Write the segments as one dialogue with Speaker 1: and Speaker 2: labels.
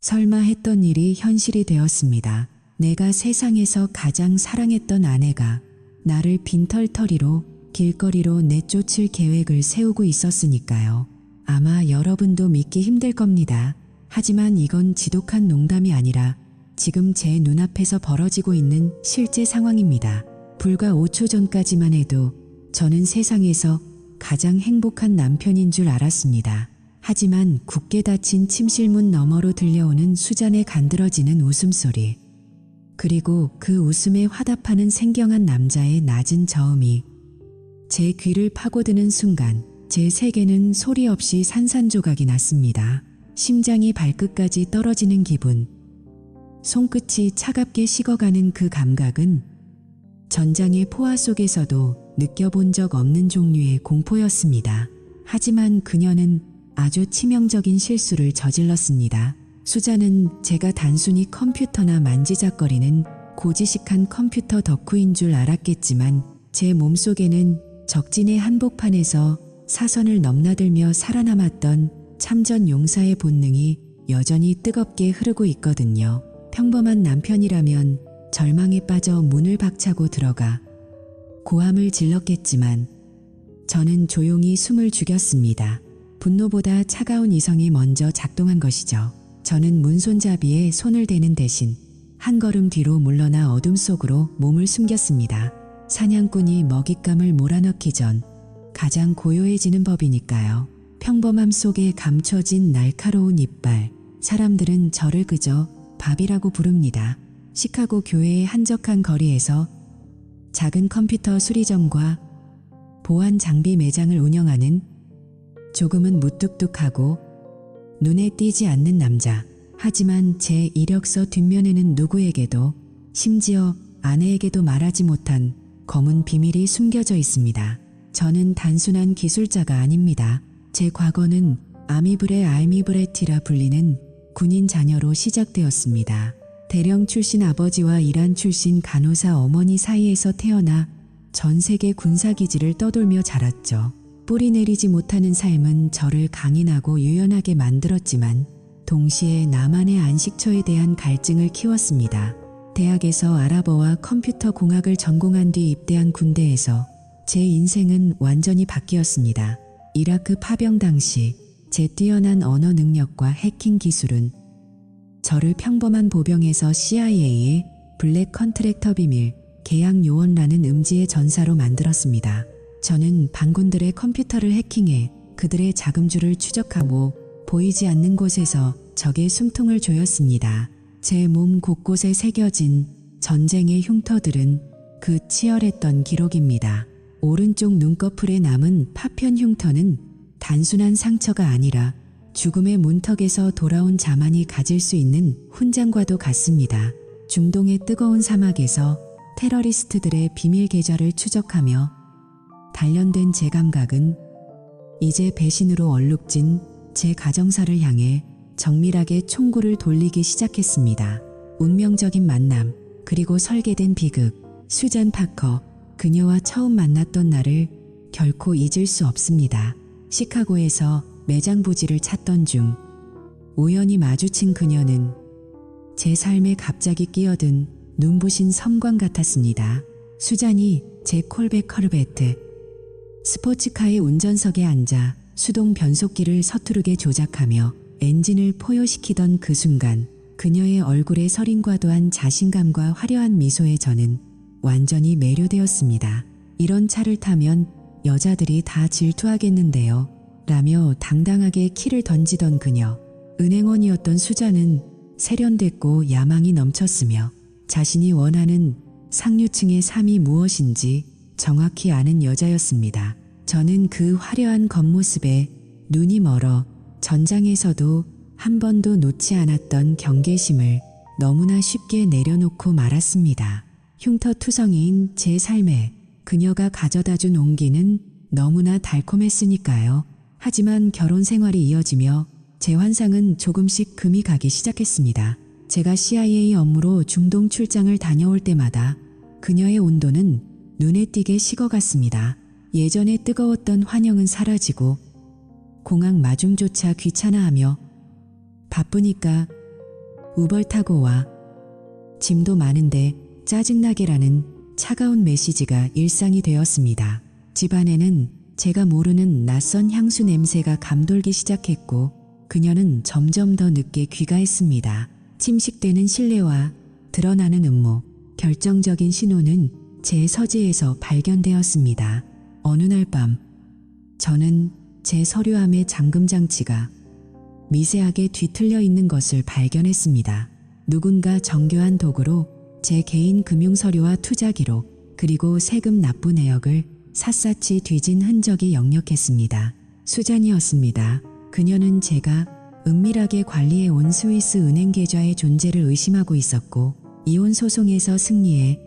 Speaker 1: 설마 했던 일이 현실이 되었습니다. 내가 세상에서 가장 사랑했던 아내가 나를 빈털터리로 길거리로 내쫓을 계획을 세우고 있었으니까요. 아마 여러분도 믿기 힘들 겁니다. 하지만 이건 지독한 농담이 아니라 지금 제 눈앞에서 벌어지고 있는 실제 상황입니다. 불과 5초 전까지만 해도 저는 세상에서 가장 행복한 남편인 줄 알았습니다. 하지만 굳게 닫힌 침실문 너머로 들려오는 수잔의 간드러지는 웃음소리, 그리고 그 웃음에 화답하는 생경한 남자의 낮은 저음이 제 귀를 파고드는 순간 제 세계는 소리 없이 산산조각이 났습니다. 심장이 발끝까지 떨어지는 기분, 손끝이 차갑게 식어가는 그 감각은 전장의 포화 속에서도 느껴본 적 없는 종류의 공포였습니다. 하지만 그녀는 아주 치명적인 실수를 저질렀습니다. 수잔은 제가 단순히 컴퓨터나 만지작거리는 고지식한 컴퓨터 덕후인 줄 알았겠지만 제 몸속에는 적진의 한복판에서 사선을 넘나들며 살아남았던 참전 용사의 본능이 여전히 뜨겁게 흐르고 있거든요. 평범한 남편이라면 절망에 빠져 문을 박차고 들어가 고함을 질렀겠지만 저는 조용히 숨을 죽였습니다. 분노보다 차가운 이성이 먼저 작동한 것이죠. 저는 문손잡이에 손을 대는 대신 한 걸음 뒤로 물러나 어둠 속으로 몸을 숨겼습니다. 사냥꾼이 먹잇감을 몰아넣기 전 가장 고요해지는 법이니까요. 평범함 속에 감춰진 날카로운 이빨, 사람들은 저를 그저 밥이라고 부릅니다. 시카고 교회의 한적한 거리에서 작은 컴퓨터 수리점과 보안 장비 매장을 운영하는 조금은 무뚝뚝하고 눈에 띄지 않는 남자. 하지만 제 이력서 뒷면에는 누구에게도, 심지어 아내에게도 말하지 못한 검은 비밀이 숨겨져 있습니다. 저는 단순한 기술자가 아닙니다. 제 과거는 아미브레 알미브레티라 불리는 군인 자녀로 시작되었습니다. 대령 출신 아버지와 이란 출신 간호사 어머니 사이에서 태어나 전 세계 군사기지를 떠돌며 자랐죠. 뿌리 내리지 못하는 삶은 저를 강인하고 유연하게 만들었지만 동시에 나만의 안식처에 대한 갈증을 키웠습니다. 대학에서 아랍어와 컴퓨터 공학을 전공한 뒤 입대한 군대에서 제 인생은 완전히 바뀌었습니다. 이라크 파병 당시 제 뛰어난 언어 능력과 해킹 기술은 저를 평범한 보병에서 CIA의 블랙 컨트랙터 비밀 계약 요원라는 음지의 전사로 만들었습니다. 저는 반군들의 컴퓨터를 해킹해 그들의 자금줄을 추적하고 보이지 않는 곳에서 적의 숨통을 조였습니다. 제 몸 곳곳에 새겨진 전쟁의 흉터들은 그 치열했던 기록입니다. 오른쪽 눈꺼풀에 남은 파편 흉터는 단순한 상처가 아니라 죽음의 문턱에서 돌아온 자만이 가질 수 있는 훈장과도 같습니다. 중동의 뜨거운 사막에서 테러리스트들의 비밀 계좌를 추적하며 단련된 제 감각은 이제 배신으로 얼룩진 제 가정사를 향해 정밀하게 총구를 돌리기 시작했습니다. 운명적인 만남, 그리고 설계된 비극. 수잔 파커, 그녀와 처음 만났던 날을 결코 잊을 수 없습니다. 시카고에서 매장 부지를 찾던 중 우연히 마주친 그녀는 제 삶에 갑자기 끼어든 눈부신 섬광 같았습니다. 수잔이 제 콜백 커르베트 스포츠카의 운전석에 앉아 수동 변속기를 서투르게 조작하며 엔진을 포효시키던 그 순간 그녀의 얼굴에 서린과도한 자신감과 화려한 미소에 저는 완전히 매료되었습니다. 이런 차를 타면 여자들이 다 질투하겠는데요. 라며 당당하게 키를 던지던 그녀. 은행원이었던 수잔은 세련됐고 야망이 넘쳤으며 자신이 원하는 상류층의 삶이 무엇인지 정확히 아는 여자였습니다. 저는 그 화려한 겉모습에 눈이 멀어 전장에서도 한 번도 놓지 않았던 경계심을 너무나 쉽게 내려놓고 말았습니다. 흉터투성이인 제 삶에 그녀가 가져다준 온기는 너무나 달콤했으니까요. 하지만 결혼 생활이 이어지며 제 환상은 조금씩 금이 가기 시작했습니다. 제가 CIA 업무로 중동 출장을 다녀올 때마다 그녀의 온도는 눈에 띄게 식어갔습니다. 예전에 뜨거웠던 환영은 사라지고 공항 마중조차 귀찮아하며 바쁘니까 우벌 타고 와. 짐도 많은데 짜증나게라는 차가운 메시지가 일상이 되었습니다. 집안에는 제가 모르는 낯선 향수 냄새가 감돌기 시작했고 그녀는 점점 더 늦게 귀가했습니다. 침식되는 신뢰와 드러나는 음모, 결정적인 신호는 제 서재에서 발견되었습니다. 어느 날 밤, 저는 제 서류함의 잠금 장치가 미세하게 뒤틀려 있는 것을 발견했습니다. 누군가 정교한 도구로 제 개인 금융 서류와 투자 기록, 그리고 세금 납부 내역을 샅샅이 뒤진 흔적이 역력했습니다. 수잔이었습니다. 그녀는 제가 은밀하게 관리해온 스위스 은행 계좌의 존재를 의심하고 있었고 이혼 소송에서 승리해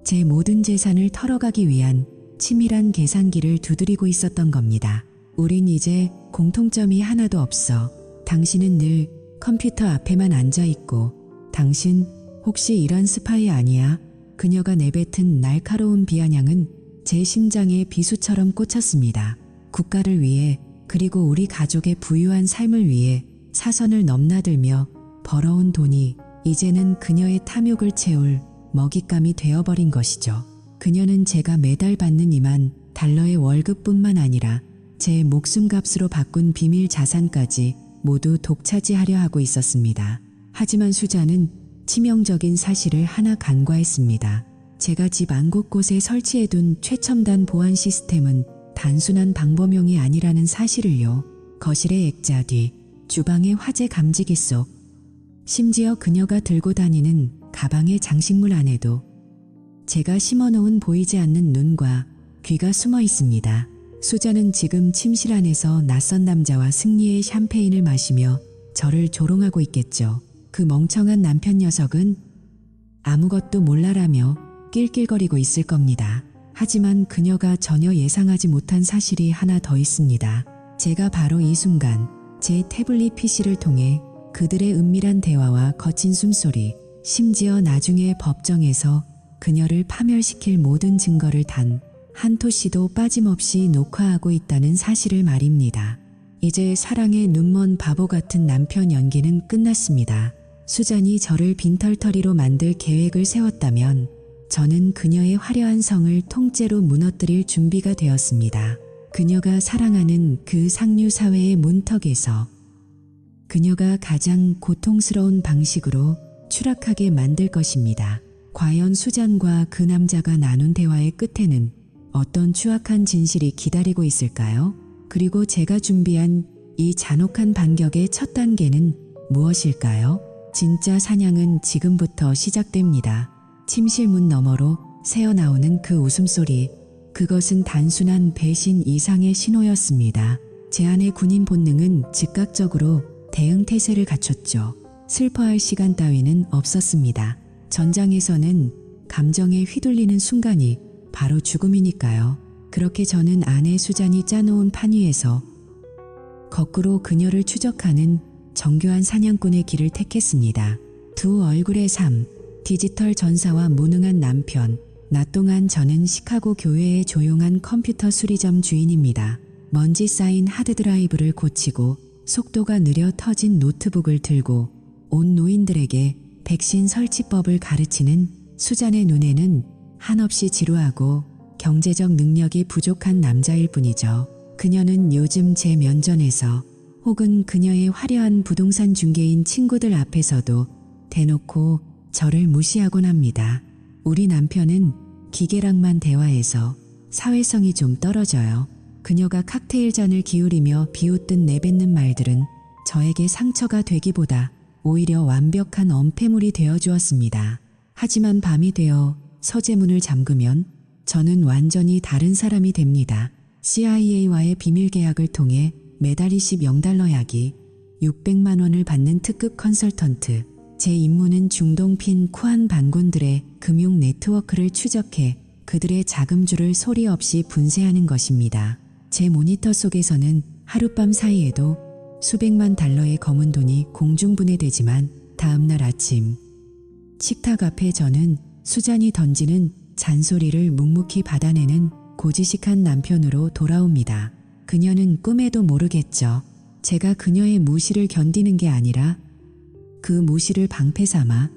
Speaker 1: 제 모든 재산을 털어가기 위한 치밀한 계산기를 두드리고 있었던 겁니다. 우린 이제 공통점이 하나도 없어. 당신은 늘 컴퓨터 앞에만 앉아있고 당신 혹시 이런 스파이 아니야? 그녀가 내뱉은 날카로운 비아냥은 제 심장에 비수처럼 꽂혔습니다. 국가를 위해 그리고 우리 가족의 부유한 삶을 위해 사선을 넘나들며 벌어온 돈이 이제는 그녀의 탐욕을 채울 먹잇감이 되어버린 것이죠. 그녀는 제가 매달 받는 2만 달러의 월급뿐만 아니라 제 목숨값으로 바꾼 비밀 자산까지 모두 독차지하려 하고 있었습니다. 하지만 수잔은 치명적인 사실을 하나 간과했습니다. 제가 집 안 곳곳에 설치해둔 최첨단 보안 시스템은 단순한 방범용이 아니라는 사실을요. 거실의 액자 뒤, 주방의 화재 감지기 속, 심지어 그녀가 들고 다니는 가방의 장식물 안에도 제가 심어놓은 보이지 않는 눈과 귀가 숨어 있습니다. 수잔은 지금 침실 안에서 낯선 남자와 승리의 샴페인을 마시며 저를 조롱하고 있겠죠. 그 멍청한 남편 녀석은 아무것도 몰라라며 낄낄거리고 있을 겁니다. 하지만 그녀가 전혀 예상하지 못한 사실이 하나 더 있습니다. 제가 바로 이 순간 제 태블릿 PC를 통해 그들의 은밀한 대화와 거친 숨소리, 심지어 나중에 법정에서 그녀를 파멸시킬 모든 증거를 단 한 토씨도 빠짐없이 녹화하고 있다는 사실을 말입니다. 이제 사랑의 눈먼 바보 같은 남편 연기는 끝났습니다. 수잔이 저를 빈털터리로 만들 계획을 세웠다면 저는 그녀의 화려한 성을 통째로 무너뜨릴 준비가 되었습니다. 그녀가 사랑하는 그 상류 사회의 문턱에서 그녀가 가장 고통스러운 방식으로 추락하게 만들 것입니다. 과연 수잔과 그 남자가 나눈 대화의 끝에는 어떤 추악한 진실이 기다리고 있을까요? 그리고 제가 준비한 이 잔혹한 반격의 첫 단계는 무엇일까요? 진짜 사냥은 지금부터 시작됩니다. 침실 문 너머로 새어나오는 그 웃음소리, 그것은 단순한 배신 이상의 신호였습니다. 제 안의 군인 본능은 즉각적으로 대응 태세를 갖췄죠. 슬퍼할 시간 따위는 없었습니다. 전장에서는 감정에 휘둘리는 순간이 바로 죽음이니까요. 그렇게 저는 아내 수잔이 짜놓은 판 위에서 거꾸로 그녀를 추적하는 정교한 사냥꾼의 길을 택했습니다. 두 얼굴의 삶, 디지털 전사와 무능한 남편. 낮 동안 저는 시카고 교외의 조용한 컴퓨터 수리점 주인입니다. 먼지 쌓인 하드드라이브를 고치고 속도가 느려 터진 노트북을 들고 온 노인들에게 백신 설치법을 가르치는 수잔의 눈에는 한없이 지루하고 경제적 능력이 부족한 남자일 뿐이죠. 그녀는 요즘 제 면전에서 혹은 그녀의 화려한 부동산 중개인 친구들 앞에서도 대놓고 저를 무시하곤 합니다. 우리 남편은 기계랑만 대화해서 사회성이 좀 떨어져요. 그녀가 칵테일 잔을 기울이며 비웃듯 내뱉는 말들은 저에게 상처가 되기보다 오히려 완벽한 엄폐물이 되어 주었습니다. 하지만 밤이 되어 서재문을 잠그면 저는 완전히 다른 사람이 됩니다. CIA와의 비밀 계약을 통해 매달 20달러 약이 600만 원을 받는 특급 컨설턴트. 제 임무는 중동 핀 쿠안 반군들의 금융 네트워크를 추적해 그들의 자금줄을 소리 없이 분쇄하는 것입니다. 제 모니터 속에서는 하룻밤 사이에도 수백만 달러의 검은 돈이 공중분해되지만 다음날 아침 식탁 앞에 저는 수잔이 던지는 잔소리를 묵묵히 받아내는 고지식한 남편으로 돌아옵니다. 그녀는 꿈에도 모르겠죠. 제가 그녀의 무시를 견디는 게 아니라 그 무시를 방패 삼아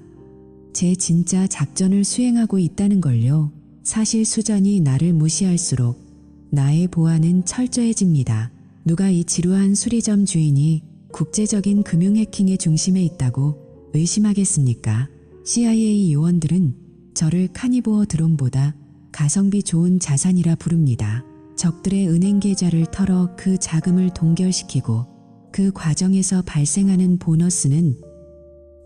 Speaker 1: 제 진짜 작전을 수행하고 있다는 걸요. 사실 수잔이 나를 무시할수록 나의 보안은 철저해집니다. 누가 이 지루한 수리점 주인이 국제적인 금융 해킹의 중심에 있다고 의심하겠습니까? CIA 요원들은 저를 카니보어 드론보다 가성비 좋은 자산이라 부릅니다. 적들의 은행 계좌를 털어 그 자금을 동결시키고 그 과정에서 발생하는 보너스는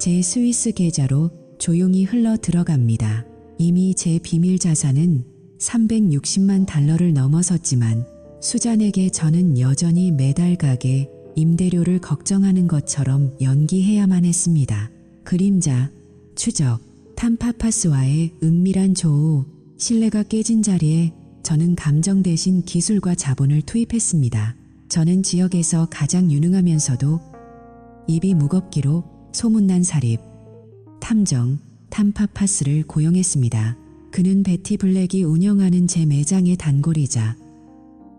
Speaker 1: 제 스위스 계좌로 조용히 흘러 들어갑니다. 이미 제 비밀 자산은 360만 달러를 넘어섰지만 수잔에게 저는 여전히 매달 가게 임대료를 걱정하는 것처럼 연기해야만 했습니다. 그림자, 추적, 탐파파스와의 은밀한 조우, 신뢰가 깨진 자리에 저는 감정 대신 기술과 자본을 투입했습니다. 저는 지역에서 가장 유능하면서도 입이 무겁기로 소문난 사립, 탐정, 탐파파스를 고용했습니다. 그는 베티 블랙이 운영하는 제 매장의 단골이자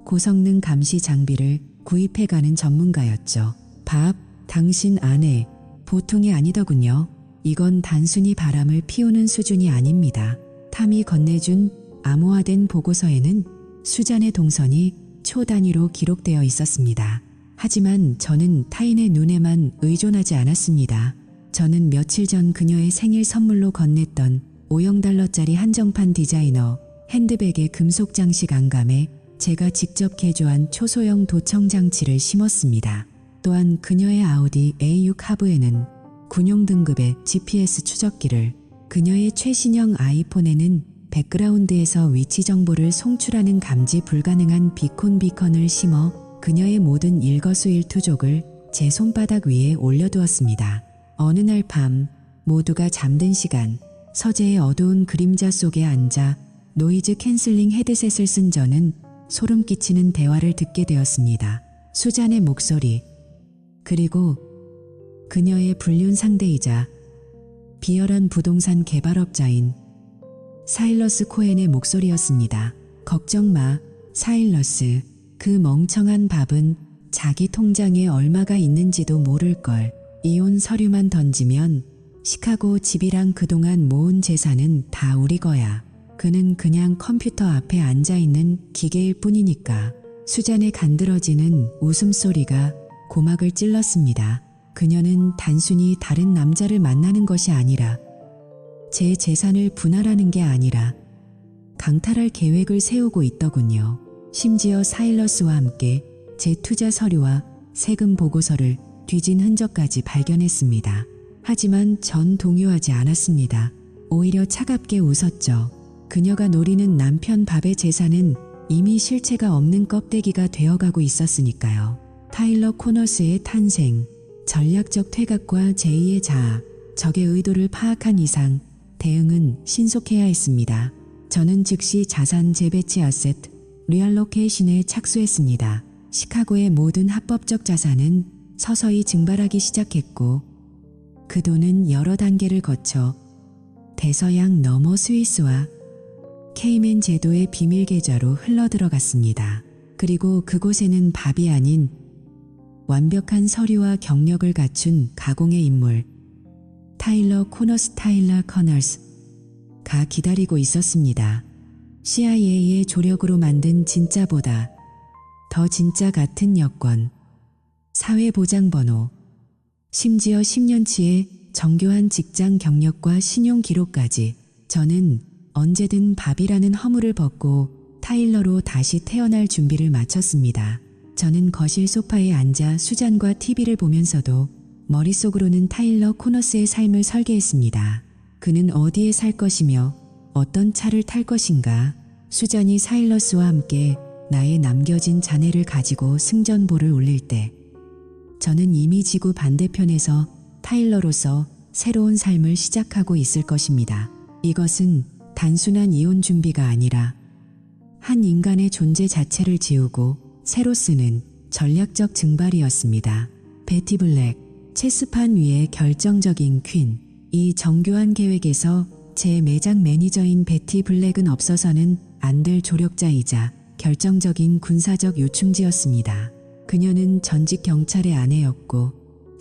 Speaker 1: 고성능 감시 장비를 구입해가는 전문가였죠. 밥, 당신 아내, 보통이 아니더군요. 이건 단순히 바람을 피우는 수준이 아닙니다. 탐이 건네준 암호화된 보고서에는 수잔의 동선이 초 단위로 기록되어 있었습니다. 하지만 저는 타인의 눈에만 의존하지 않았습니다. 저는 며칠 전 그녀의 생일 선물로 건넸던 5달러짜리 한정판 디자이너 핸드백의 금속 장식 안감에 제가 직접 개조한 초소형 도청 장치를 심었습니다. 또한 그녀의 아우디 A6 하부에는 군용 등급의 GPS 추적기를, 그녀의 최신형 아이폰에는 백그라운드에서 위치 정보를 송출하는 감지 불가능한 비콘을 심어 그녀의 모든 일거수일투족을 제 손바닥 위에 올려두었습니다. 어느 날 밤, 모두가 잠든 시간, 서재의 어두운 그림자 속에 앉아 노이즈 캔슬링 헤드셋을 쓴 저는 소름 끼치는 대화를 듣게 되었습니다. 수잔의 목소리, 그리고 그녀의 불륜 상대이자 비열한 부동산 개발업자인 사일러스 코엔의 목소리였습니다. 걱정 마, 사일러스. 그 멍청한 밥은 자기 통장에 얼마가 있는지도 모를걸. 이혼 서류만 던지면 시카고 집이랑 그동안 모은 재산은 다 우리 거야. 그는 그냥 컴퓨터 앞에 앉아있는 기계일 뿐이니까. 수잔의 간드러지는 웃음소리가 고막을 찔렀습니다. 그녀는 단순히 다른 남자를 만나는 것이 아니라 제 재산을 분할하는 게 아니라 강탈할 계획을 세우고 있더군요. 심지어 사일러스와 함께 제 투자 서류와 세금 보고서를 뒤진 흔적까지 발견했습니다. 하지만 전 동요하지 않았습니다. 오히려 차갑게 웃었죠. 그녀가 노리는 남편 밥의 재산은 이미 실체가 없는 껍데기가 되어가고 있었으니까요. 타일러 코너스의 탄생, 전략적 퇴각과 제2의 자아, 적의 의도를 파악한 이상 대응은 신속해야 했습니다. 저는 즉시 자산 재배치 아셋, 리알로케이션에 착수했습니다. 시카고의 모든 합법적 자산은 서서히 증발하기 시작했고 그 돈은 여러 단계를 거쳐 대서양 너머 스위스와 케이맨 제도의 비밀 계좌로 흘러들어갔습니다. 그리고 그곳에는 밥이 아닌 완벽한 서류와 경력을 갖춘 가공의 인물 타일러 커널스가 기다리고 있었습니다. CIA의 조력으로 만든 진짜보다 더 진짜 같은 여권, 사회보장번호, 심지어 10년치의 정교한 직장 경력과 신용 기록까지. 저는 언제든 밥이라는 허물을 벗고 타일러로 다시 태어날 준비를 마쳤습니다. 저는 거실 소파에 앉아 수잔과 TV를 보면서도 머릿속으로는 타일러 코너스의 삶을 설계했습니다. 그는 어디에 살 것이며 어떤 차를 탈 것인가. 수잔이 사일러스와 함께 나의 남겨진 자네를 가지고 승전보를 올릴 때 저는 이미 지구 반대편에서 타일러로서 새로운 삶을 시작하고 있을 것입니다. 이것은 단순한 이혼 준비가 아니라 한 인간의 존재 자체를 지우고 새로 쓰는 전략적 증발이었습니다. 베티 블랙, 체스판 위의 결정적인 퀸. 이 정교한 계획에서 제 매장 매니저인 베티 블랙은 없어서는 안 될 조력자이자 결정적인 군사적 요충지였습니다. 그녀는 전직 경찰의 아내였고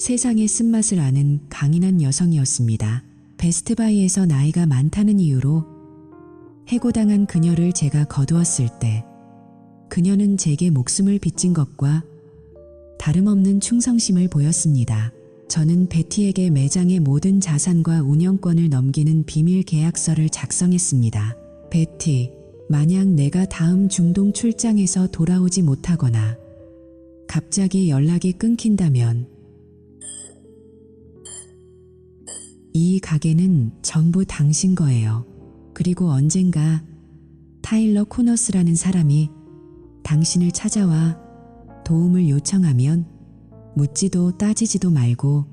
Speaker 1: 세상의 쓴맛을 아는 강인한 여성이었습니다. 베스트바이에서 나이가 많다는 이유로 해고당한 그녀를 제가 거두었을 때 그녀는 제게 목숨을 빚진 것과 다름없는 충성심을 보였습니다. 저는 베티에게 매장의 모든 자산과 운영권을 넘기는 비밀 계약서를 작성했습니다. 베티, 만약 내가 다음 중동 출장에서 돌아오지 못하거나 갑자기 연락이 끊긴다면 이 가게는 전부 당신 거예요. 그리고 언젠가 타일러 코너스라는 사람이 당신을 찾아와 도움을 요청하면 묻지도 따지지도 말고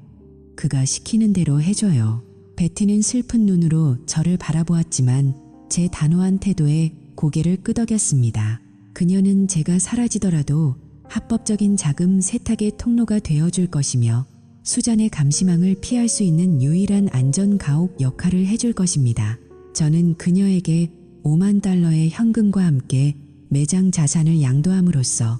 Speaker 1: 그가 시키는 대로 해줘요. 베티는 슬픈 눈으로 저를 바라보았지만 제 단호한 태도에 고개를 끄덕였습니다. 그녀는 제가 사라지더라도 합법적인 자금 세탁의 통로가 되어줄 것이며 수잔의 감시망을 피할 수 있는 유일한 안전 가옥 역할을 해줄 것입니다. 저는 그녀에게 5만 달러의 현금과 함께 매장 자산을 양도함으로써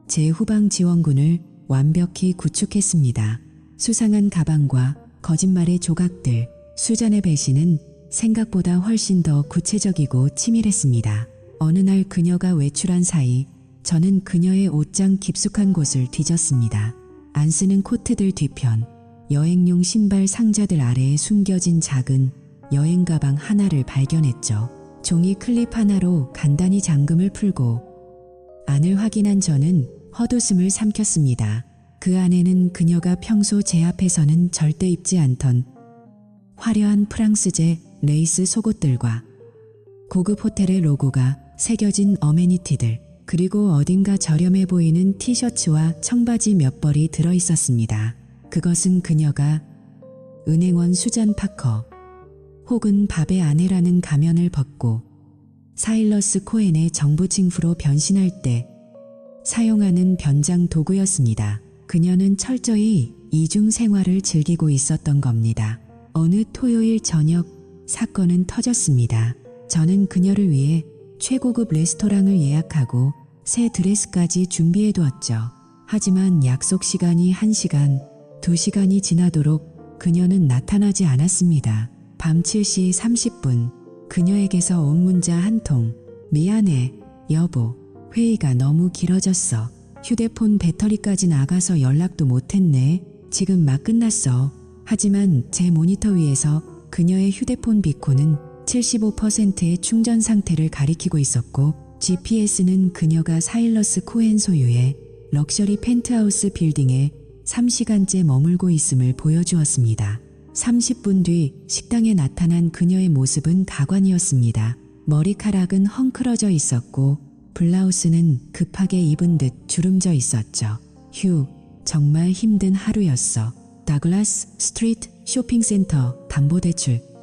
Speaker 1: 제 후방 지원군을 완벽히 구축했습니다. 수상한 가방과 거짓말의 조각들, 수잔의 배신은 생각보다 훨씬 더 구체적이고 치밀했습니다. 어느 날 그녀가 외출한 사이 저는 그녀의 옷장 깊숙한 곳을 뒤졌습니다. 안 쓰는 코트들 뒤편, 여행용 신발 상자들 아래에 숨겨진 작은 여행 가방 하나를 발견했죠. 종이 클립 하나로 간단히 잠금을 풀고 안을 확인한 저는 헛웃음을 삼켰습니다. 그 안에는 그녀가 평소 제 앞에서는 절대 입지 않던 화려한 프랑스제 레이스 속옷들과 고급 호텔의 로고가 새겨진 어메니티들, 그리고 어딘가 저렴해 보이는 티셔츠와 청바지 몇 벌이 들어있었습니다. 그것은 그녀가 은행원 수잔 파커 혹은 밥의 아내라는 가면을 벗고 사일러스 코엔의 정부 징후로 변신할 때 사용하는 변장 도구였습니다. 그녀는 철저히 이중 생활을 즐기고 있었던 겁니다. 어느 토요일 저녁 사건은 터졌습니다. 저는 그녀를 위해 최고급 레스토랑을 예약하고 새 드레스까지 준비해두었죠. 하지만 약속 시간이 1시간, 2시간이 지나도록 그녀는 나타나지 않았습니다. 밤 7시 30분, 그녀에게서 온 문자 한 통. 미안해, 여보. 회의가 너무 길어졌어. 휴대폰 배터리까지 나가서 연락도 못했네. 지금 막 끝났어. 하지만 제 모니터 위에서 그녀의 휴대폰 비코는 75%의 충전 상태를 가리키고 있었고 GPS는 그녀가 사일러스 코엔 소유의 럭셔리 펜트하우스 빌딩에 3시간째 머물고 있음을 보여주었습니다. 30분 뒤 식당에 나타난 그녀의 모습은 가관이었습니다. 머리카락은 헝클어져 있었고 블라우스는 급하게 입은 듯 주름져 있었죠. 휴, 정말 힘든 하루였어. 다글라스 스트리트 쇼핑센터 담보대출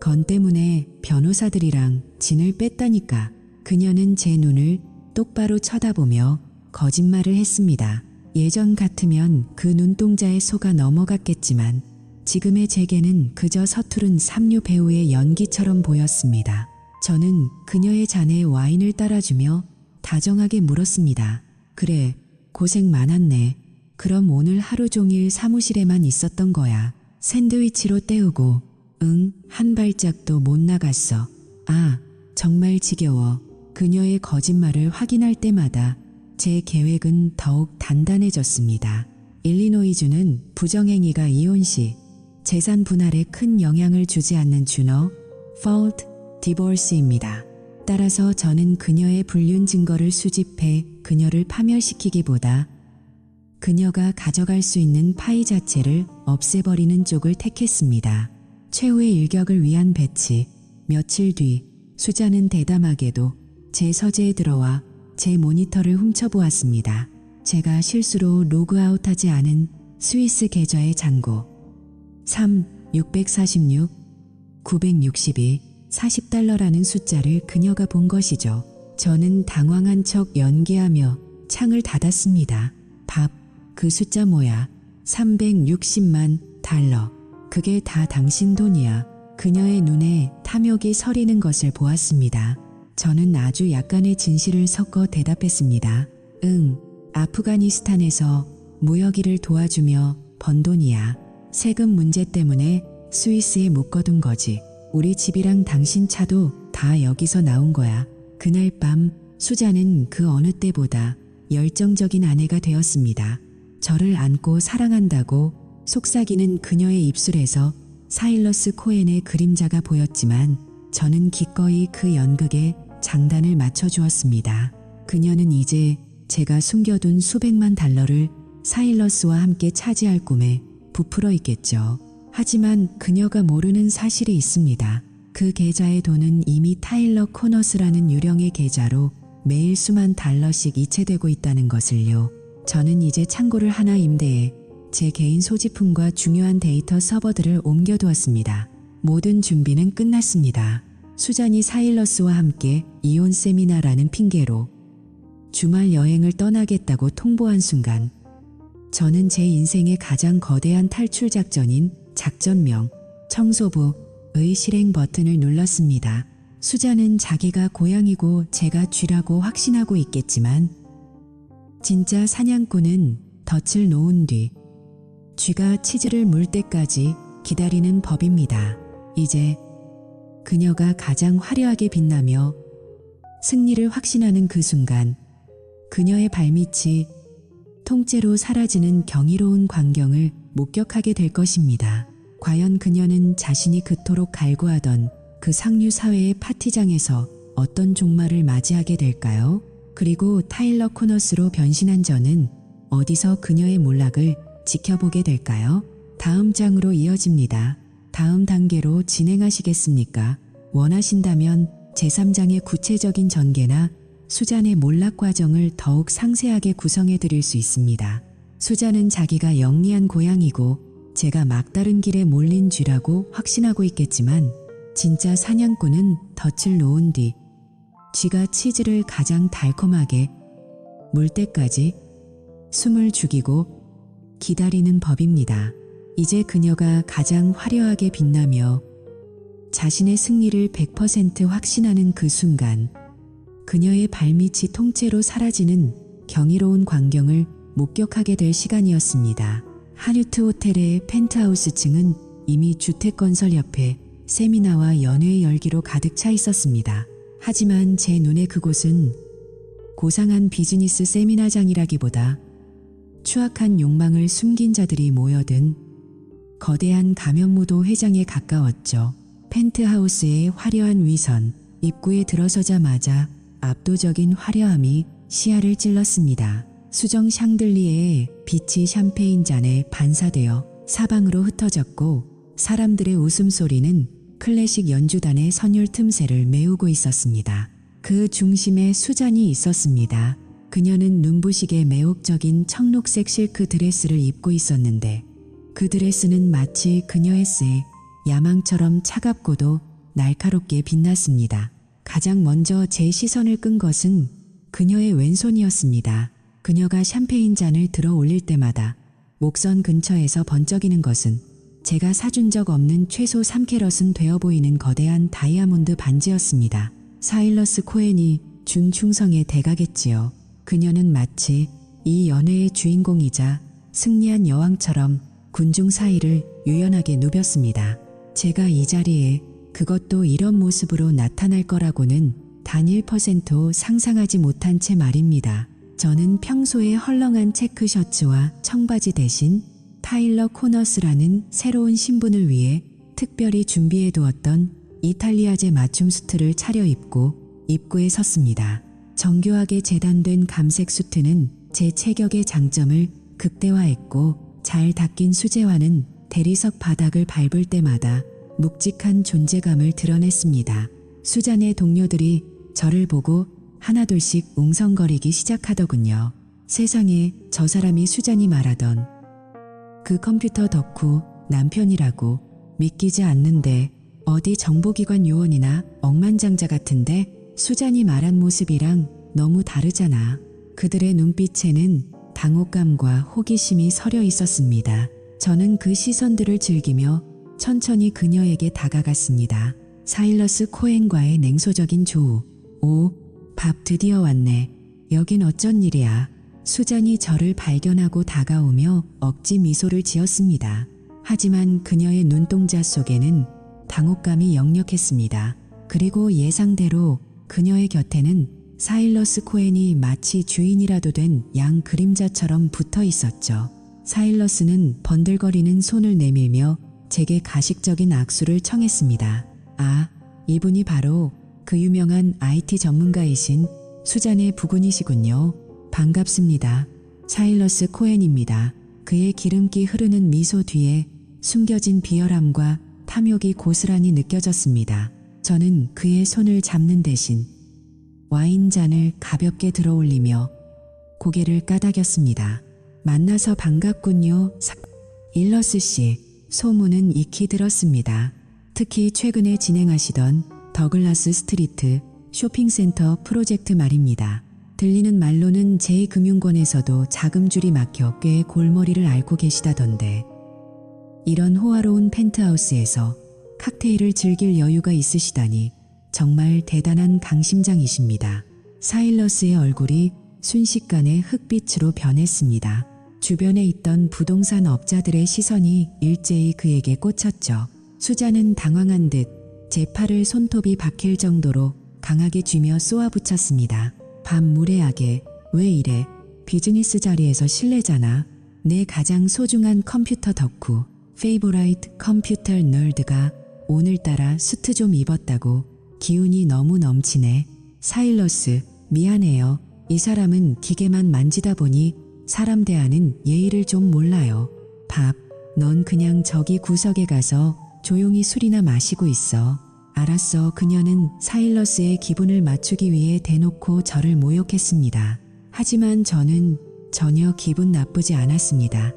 Speaker 1: 건 때문에 변호사들이랑 진을 뺐다니까. 그녀는 제 눈을 똑바로 쳐다보며 거짓말을 했습니다. 예전 같으면 그 눈동자에 속아 넘어갔겠지만 지금의 제게는 그저 서투른 삼류 배우의 연기처럼 보였습니다. 저는 그녀의 잔에 와인을 따라주며 다정하게 물었습니다. 그래, 고생 많았네. 그럼 오늘 하루 종일 사무실에만 있었던 거야. 샌드위치로 때우고 응, 한 발짝도 못 나갔어. 아, 정말 지겨워. 그녀의 거짓말을 확인할 때마다 제 계획은 더욱 단단해졌습니다. 일리노이주는 부정행위가 이혼 시 재산 분할에 큰 영향을 주지 않는 준어, fault divorce입니다. 따라서 저는 그녀의 불륜 증거를 수집해 그녀를 파멸시키기보다 그녀가 가져갈 수 있는 파이 자체를 없애버리는 쪽을 택했습니다. 최후의 일격을 위한 배치. 며칠 뒤 수잔은 대담하게도 제 서재에 들어와 제 모니터를 훔쳐보았습니다. 제가 실수로 로그아웃하지 않은 스위스 계좌의 잔고 646, 962, 40달러라는 숫자를 그녀가 본 것이죠. 저는 당황한 척 연기하며 창을 닫았습니다. 밥, 그 숫자 뭐야? 360만 달러. 그게 다 당신 돈이야. 그녀의 눈에 탐욕이 서리는 것을 보았습니다. 저는 아주 약간의 진실을 섞어 대답했습니다. 응, 아프가니스탄에서 무역일을 도와주며 번 돈이야. 세금 문제 때문에 스위스에 묶어둔 거지. 우리 집이랑 당신 차도 다 여기서 나온 거야. 그날 밤 수잔은 그 어느 때보다 열정적인 아내가 되었습니다. 저를 안고 사랑한다고 속삭이는 그녀의 입술에서 사일러스 코엔의 그림자가 보였지만 저는 기꺼이 그 연극에 장단을 맞춰주었습니다. 그녀는 이제 제가 숨겨둔 수백만 달러를 사일러스와 함께 차지할 꿈에 부풀어 있겠죠. 하지만 그녀가 모르는 사실이 있습니다. 그 계좌의 돈은 이미 타일러 코너스라는 유령의 계좌로 매일 수만 달러씩 이체되고 있다는 것을요. 저는 이제 창고를 하나 임대해 제 개인 소지품과 중요한 데이터 서버들을 옮겨두었습니다. 모든 준비는 끝났습니다. 수잔이 사일러스와 함께 이혼 세미나라는 핑계로 주말 여행을 떠나겠다고 통보한 순간 저는 제 인생의 가장 거대한 탈출 작전인 작전명 청소부의 실행 버튼을 눌렀습니다. 수잔은 자기가 고양이고 제가 쥐라고 확신하고 있겠지만 진짜 사냥꾼은 덫을 놓은 뒤 쥐가 치즈를 물 때까지 기다리는 법입니다. 이제 그녀가 가장 화려하게 빛나며 승리를 확신하는 그 순간 그녀의 발밑이 통째로 사라지는 경이로운 광경을 목격하게 될 것입니다. 과연 그녀는 자신이 그토록 갈구하던 그 상류 사회의 파티장에서 어떤 종말을 맞이하게 될까요? 그리고 타일러 코너스로 변신한 저는 어디서 그녀의 몰락을 지켜보게 될까요? 다음 장으로 이어집니다. 다음 단계로 진행하시겠습니까? 원하신다면 제3장의 구체적인 전개나 수잔의 몰락 과정을 더욱 상세하게 구성해 드릴 수 있습니다. 수잔은 자기가 영리한 고양이고 제가 막다른 길에 몰린 쥐라고 확신하고 있겠지만 진짜 사냥꾼은 덫을 놓은 뒤 쥐가 치즈를 가장 달콤하게 물 때까지 숨을 죽이고 기다리는 법입니다. 이제 그녀가 가장 화려하게 빛나며 자신의 승리를 100% 확신하는 그 순간 그녀의 발밑이 통째로 사라지는 경이로운 광경을 목격하게 될 시간이었습니다. 하류트 호텔의 펜트하우스 층은 이미 주택건설 옆에 세미나와 연회의 열기로 가득 차 있었습니다. 하지만 제 눈에 그곳은 고상한 비즈니스 세미나장이라기보다 추악한 욕망을 숨긴 자들이 모여든 거대한 가면무도 회장에 가까웠죠. 펜트하우스의 화려한 위선, 입구에 들어서자마자 압도적인 화려함이 시야를 찔렀습니다. 수정 샹들리에의 빛이 샴페인 잔에 반사되어 사방으로 흩어졌고 사람들의 웃음소리는 클래식 연주단의 선율 틈새를 메우고 있었습니다. 그 중심에 수잔이 있었습니다. 그녀는 눈부시게 매혹적인 청록색 실크 드레스를 입고 있었는데 그 드레스는 마치 그녀의 쇠, 야망처럼 차갑고도 날카롭게 빛났습니다. 가장 먼저 제 시선을 끈 것은 그녀의 왼손이었습니다. 그녀가 샴페인 잔을 들어 올릴 때마다 목선 근처에서 번쩍이는 것은 제가 사준 적 없는 최소 3캐럿은 되어 보이는 거대한 다이아몬드 반지였습니다. 사일러스 코엔이 준 충성의 대가겠지요. 그녀는 마치 이 연회의 주인공이자 승리한 여왕처럼 군중 사이를 유연하게 누볐습니다. 제가 이 자리에 그것도 이런 모습으로 나타날 거라고는 단 1% 상상하지 못한 채 말입니다. 저는 평소에 헐렁한 체크 셔츠와 청바지 대신 타일러 코너스라는 새로운 신분을 위해 특별히 준비해 두었던 이탈리아제 맞춤 수트를 차려입고 입구에 섰습니다. 정교하게 재단된 감색 수트는 제 체격의 장점을 극대화했고 잘 닦인 수제화는 대리석 바닥을 밟을 때마다 묵직한 존재감을 드러냈습니다. 수잔의 동료들이 저를 보고 하나둘씩 웅성거리기 시작하더군요. 세상에 저 사람이 수잔이 말하던 그 컴퓨터 덕후 남편이라고 믿기지 않는데 어디 정보기관 요원이나 억만장자 같은데 수잔이 말한 모습이랑 너무 다르잖아. 그들의 눈빛에는 당혹감과 호기심이 서려 있었습니다. 저는 그 시선들을 즐기며 천천히 그녀에게 다가갔습니다. 사일러스 코엔과의 냉소적인 조우. 오, 밥 드디어 왔네. 여긴 어쩐 일이야. 수잔이 저를 발견하고 다가오며 억지 미소를 지었습니다. 하지만 그녀의 눈동자 속에는 당혹감이 역력했습니다. 그리고 예상대로 그녀의 곁에는 사일러스 코엔이 마치 주인이라도 된 양 그림자처럼 붙어 있었죠. 사일러스는 번들거리는 손을 내밀며 제게 가식적인 악수를 청했습니다. 아, 이분이 바로 그 유명한 IT 전문가이신 수잔의 부군이시군요. 반갑습니다. 사일러스 코엔입니다. 그의 기름기 흐르는 미소 뒤에 숨겨진 비열함과 탐욕이 고스란히 느껴졌습니다. 저는 그의 손을 잡는 대신 와인잔을 가볍게 들어올리며 고개를 까닥였습니다. 만나서 반갑군요. 일러스 씨, 소문은 익히 들었습니다. 특히 최근에 진행하시던 더글라스 스트리트 쇼핑센터 프로젝트 말입니다. 들리는 말로는 제2금융권에서도 자금줄이 막혀 꽤 골머리를 앓고 계시다던데 이런 호화로운 펜트하우스에서 칵테일을 즐길 여유가 있으시다니 정말 대단한 강심장이십니다. 사일러스의 얼굴이 순식간에 흑빛으로 변했습니다. 주변에 있던 부동산 업자들의 시선이 일제히 그에게 꽂혔죠. 수잔은 당황한 듯 제 팔을 손톱이 박힐 정도로 강하게 쥐며 쏘아붙였습니다. 밤 무례하게 왜 이래? 비즈니스 자리에서 실례잖아. 내 가장 소중한 컴퓨터 덕후 페이보라이트 컴퓨터 널드가 오늘따라 수트 좀 입었다고 기운이 너무 넘치네. 사일러스, 미안해요. 이 사람은 기계만 만지다 보니 사람 대하는 예의를 좀 몰라요. 밥, 넌 그냥 저기 구석에 가서 조용히 술이나 마시고 있어. 알았어. 그녀는 사일러스의 기분을 맞추기 위해 대놓고 저를 모욕했습니다. 하지만 저는 전혀 기분 나쁘지 않았습니다.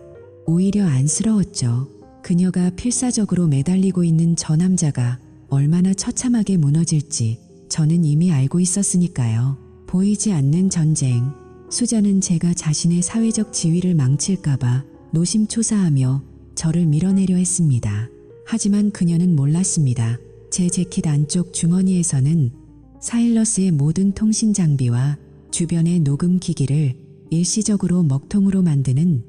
Speaker 1: 오히려 안쓰러웠죠. 그녀가 필사적으로 매달리고 있는 저 남자가 얼마나 처참하게 무너질지 저는 이미 알고 있었으니까요. 보이지 않는 전쟁. 수잔은 제가 자신의 사회적 지위를 망칠까봐 노심초사하며 저를 밀어내려 했습니다. 하지만 그녀는 몰랐습니다. 제 재킷 안쪽 주머니에서는 사일러스의 모든 통신 장비와 주변의 녹음 기기를 일시적으로 먹통으로 만드는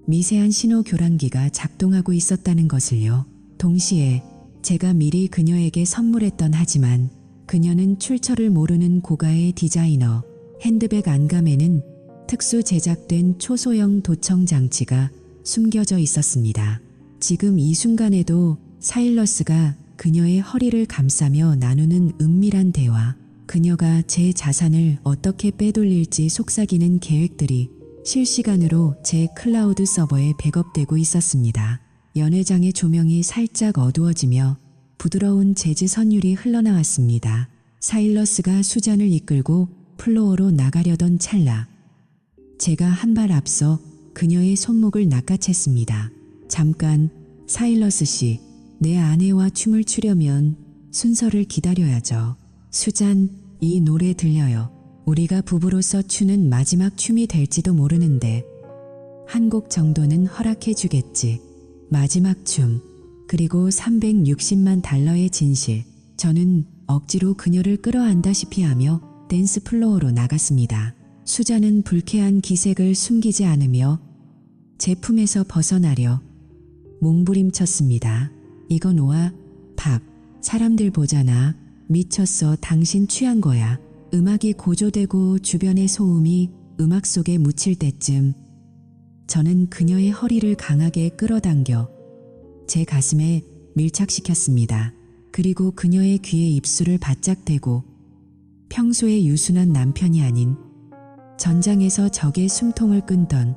Speaker 1: 미세한 신호 교란기가 작동하고 있었다는 것을요. 동시에 제가 미리 그녀에게 선물했던 하지만 그녀는 출처를 모르는 고가의 디자이너 핸드백 안감에는 특수 제작된 초소형 도청 장치가 숨겨져 있었습니다. 지금 이 순간에도 사일러스가 그녀의 허리를 감싸며 나누는 은밀한 대화, 그녀가 제 자산을 어떻게 빼돌릴지 속삭이는 계획들이 실시간으로 제 클라우드 서버에 백업되고 있었습니다. 연회장의 조명이 살짝 어두워지며 부드러운 재즈 선율이 흘러나왔습니다. 사일러스가 수잔을 이끌고 플로어로 나가려던 찰나 제가 한 발 앞서 그녀의 손목을 낚아챘습니다. 잠깐, 사일러스 씨, 내 아내와 춤을 추려면 순서를 기다려야죠. 수잔, 이 노래 들려요. 우리가 부부로서 추는 마지막 춤이 될지도 모르는데 한 곡 정도는 허락해 주겠지. 마지막 춤, 그리고 360만 달러의 진실. 저는 억지로 그녀를 끌어안다시피 하며 댄스 플로어로 나갔습니다. 수잔은 불쾌한 기색을 숨기지 않으며 제 품에서 벗어나려 몸부림쳤습니다. 이거 놓아, 밥. 사람들 보잖아. 미쳤어. 당신 취한 거야. 음악이 고조되고 주변의 소음이 음악 속에 묻힐 때쯤 저는 그녀의 허리를 강하게 끌어당겨 제 가슴에 밀착시켰습니다. 그리고 그녀의 귀에 입술을 바짝 대고 평소에 유순한 남편이 아닌 전장에서 적의 숨통을 끊던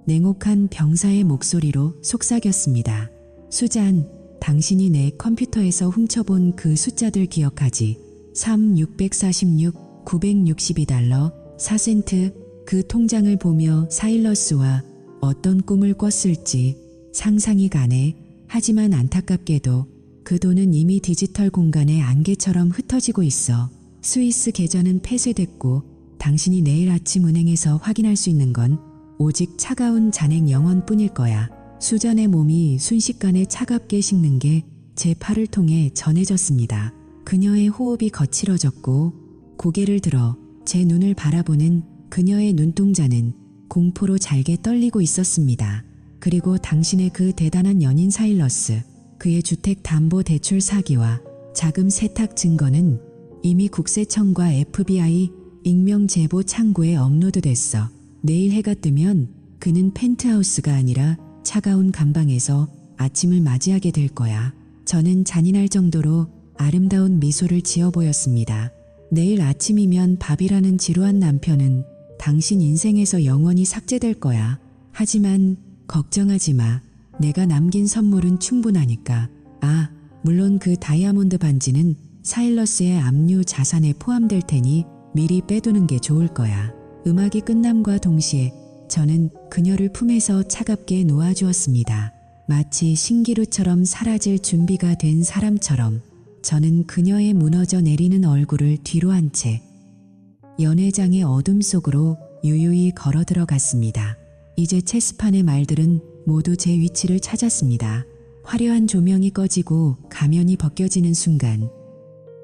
Speaker 1: 냉혹한 병사의 목소리로 속삭였습니다. 수잔, 당신이 내 컴퓨터에서 훔쳐본 그 숫자들 기억하지? 646, 962달러, 4센트. 그 통장을 보며 사일러스와 어떤 꿈을 꿨을지 상상이 가네. 하지만 안타깝게도 그 돈은 이미 디지털 공간의 안개처럼 흩어지고 있어. 스위스 계좌는 폐쇄됐고 당신이 내일 아침 은행에서 확인할 수 있는 건 오직 차가운 잔액 영원뿐일 거야. 수잔의 몸이 순식간에 차갑게 식는 게 제 팔을 통해 전해졌습니다. 그녀의 호흡이 거칠어졌고 고개를 들어 제 눈을 바라보는 그녀의 눈동자는 공포로 잘게 떨리고 있었습니다. 그리고 당신의 그 대단한 연인 사일러스, 그의 주택담보대출 사기와 자금 세탁 증거는 이미 국세청과 FBI 익명 제보 창구에 업로드됐어. 내일 해가 뜨면 그는 펜트하우스가 아니라 차가운 감방에서 아침을 맞이하게 될 거야. 저는 잔인할 정도로 아름다운 미소를 지어 보였습니다. 내일 아침이면 밥이라는 지루한 남편은 당신 인생에서 영원히 삭제될 거야. 하지만 걱정하지 마. 내가 남긴 선물은 충분하니까. 아, 물론 그 다이아몬드 반지는 사일러스의 압류 자산에 포함될 테니 미리 빼두는 게 좋을 거야. 음악이 끝남과 동시에 저는 그녀를 품에서 차갑게 놓아주었습니다. 마치 신기루처럼 사라질 준비가 된 사람처럼 저는 그녀의 무너져 내리는 얼굴을 뒤로 한 채 연회장의 어둠 속으로 유유히 걸어 들어갔습니다. 이제 체스판의 말들은 모두 제 위치를 찾았습니다. 화려한 조명이 꺼지고 가면이 벗겨지는 순간